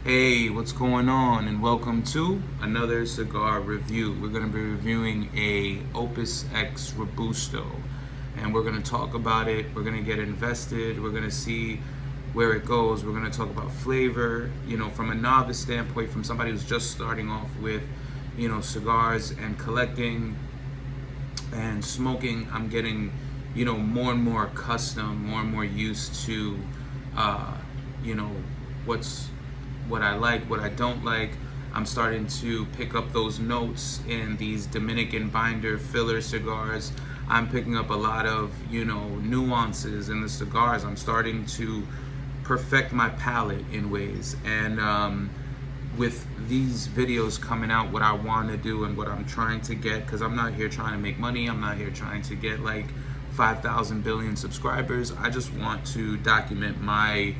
Hey, what's going on? And welcome to another cigar review. We're going to be reviewing a Opus X Robusto, and we're going to talk about it. We're going to get invested. We're going to see where it goes. We're going to talk about flavor, from a novice standpoint, from somebody who's just starting off with, cigars and collecting and smoking. I'm getting, more and more accustomed, more and more used to, you know, what I like, what I don't like. I'm starting to pick up those notes in these Dominican binder filler cigars. I'm picking up a lot of, nuances in the cigars. I'm starting to perfect my palate in ways. And with these videos coming out, what I want to do and what I'm trying to get, because I'm not here trying to make money. I'm not here trying to get like 5,000 billion subscribers. I just want to document my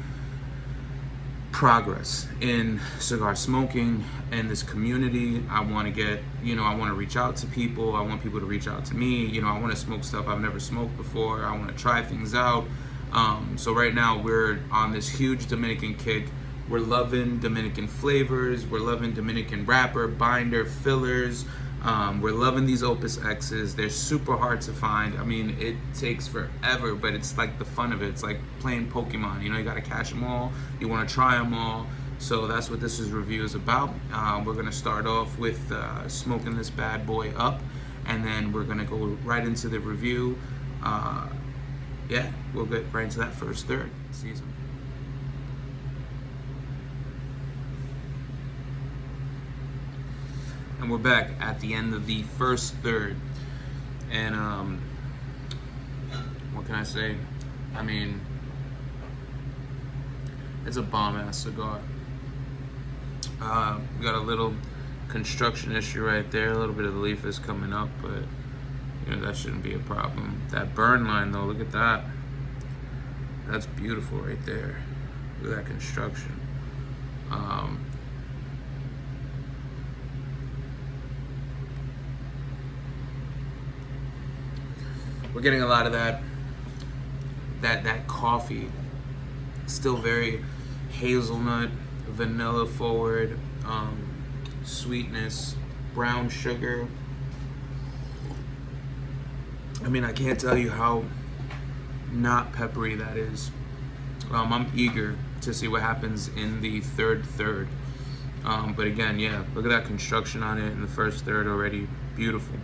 progress in cigar smoking and this community. I want to get, I want to reach out to people. I want people to reach out to me. I want to smoke stuff I've never smoked before. I want to try things out. So right now we're on this huge Dominican kick. We're loving Dominican flavors. We're loving Dominican wrapper, binder, fillers. We're loving these Opus X's. They're super hard to find. I mean, it takes forever, but it's like the fun of it. It's like playing Pokemon. You gotta catch them all. You wanna try them all. So that's what this review is about. We're gonna start off with smoking this bad boy up, and then we're gonna go right into the review. Yeah, we'll get right into that first third season. And we're back at the end of the first third. And what can I say? I mean, it's a bomb-ass cigar. We got a little construction issue right there. A little bit of the leaf is coming up, but that shouldn't be a problem. That burn line though, look at that. That's beautiful right there. Look at that construction. We're getting a lot of that coffee. Still very hazelnut, vanilla forward, sweetness, brown sugar. I mean, I can't tell you how not peppery that is. I'm eager to see what happens in the third. But again, yeah, look at that construction on it in the first third already. Beautiful.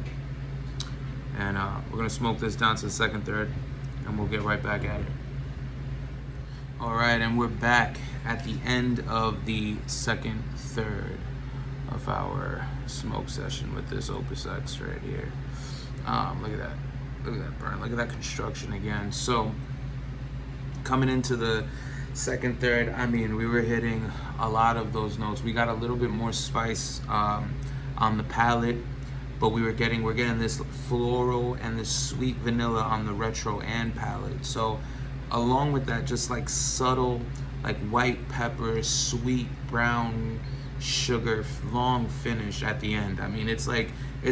And we're gonna smoke this down to the second third, and we'll get right back at it. All right, and we're back at the end of the second third of our smoke session with this Opus X right here. Look at that burn, look at that construction again. So coming into the second third, I mean, we were hitting a lot of those notes. We got a little bit more spice on the palate, but we're getting this floral and this sweet vanilla on the retro and palate. So along with that, just like subtle, like white pepper, sweet brown sugar, long finish at the end. I mean, it's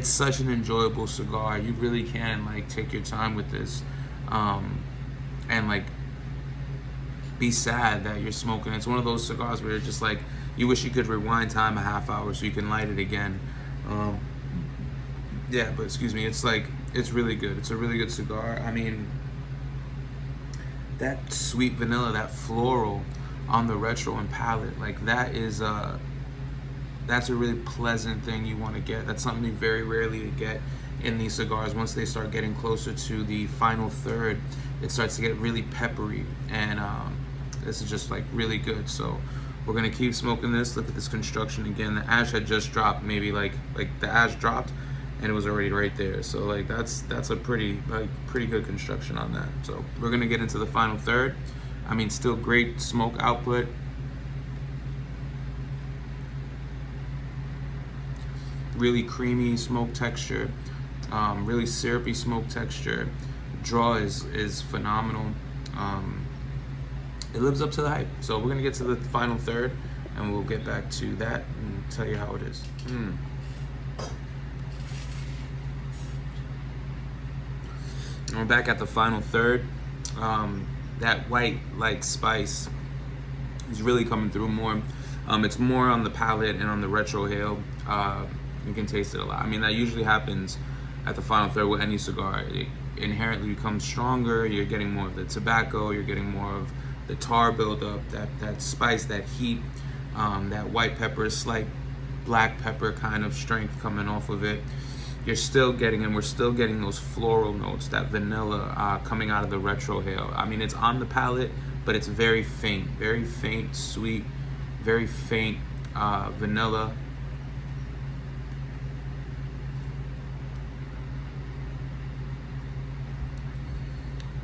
such an enjoyable cigar. You really can like take your time with this, and like be sad that you're smoking. It's one of those cigars where you're just like, you wish you could rewind time a half hour so you can light it again. Yeah, but excuse me, it's really good. It's a really good cigar. I mean, that sweet vanilla, that floral on the retro and palate, like that's a really pleasant thing you want to get. That's something you very rarely get in these cigars. Once they start getting closer to the final third, it starts to get really peppery, and this is just like really good. So we're gonna keep smoking this. Look at this construction again. The ash had just dropped, maybe like the ash dropped and it was already right there. So like that's a pretty good construction on that. So we're gonna get into the final third. I mean, still great smoke output. Really creamy smoke texture, really syrupy smoke texture. Draw is phenomenal. It lives up to the hype. So we're gonna get to the final third, and we'll get back to that and tell you how it is. And we're back at the final third. That white like spice is really coming through more. It's more on the palate and on the retrohale. You can taste it a lot. I mean, that usually happens at the final third with any cigar. It inherently becomes stronger. You're getting more of the tobacco. You're getting more of the tar buildup, that spice, that heat, that white pepper, slight black pepper kind of strength coming off of it. You're still getting, and we're still getting those floral notes, that vanilla coming out of the retrohale. I mean, it's on the palate, but it's very faint, sweet, very faint vanilla.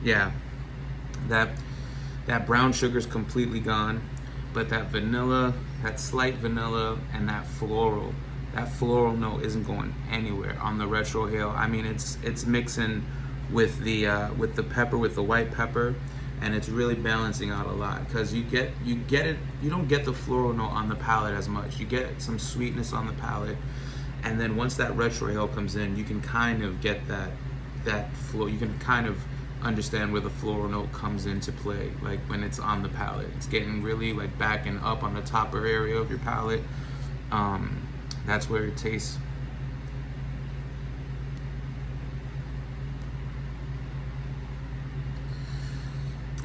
Yeah, that brown sugar's completely gone, but that vanilla, that slight vanilla, and that floral note isn't going anywhere on the retrohale. I mean, it's mixing with the pepper, with the white pepper, and it's really balancing out a lot, because you don't get the floral note on the palate as much. You get some sweetness on the palate, and then once that retrohale comes in, you can kind of get that flow. You can kind of understand where the floral note comes into play, like when it's on the palate. It's getting really like back and up on the topper area of your palate. That's where it tastes.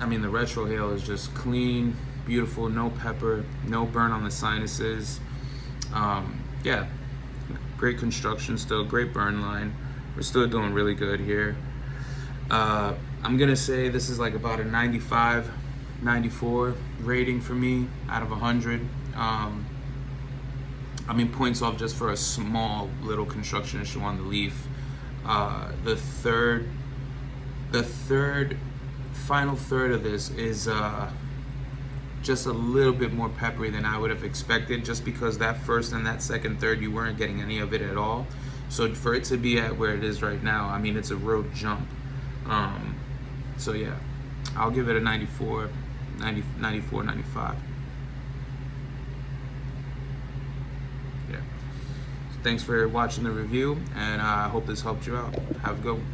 I mean, the retrohale is just clean, beautiful, no pepper, no burn on the sinuses. Yeah, great construction still, great burn line. We're still doing really good here. I'm gonna say this is like about a 95, 94 rating for me out of 100. I mean, points off just for a small little construction issue on the leaf. The final third of this is just a little bit more peppery than I would have expected, just because that first and that second third, you weren't getting any of it at all. So for it to be at where it is right now, I mean, it's a real jump. So yeah, I'll give it a 94, 94, 95. Yeah. So thanks for watching the review, and I hope this helped you out. Have a good one.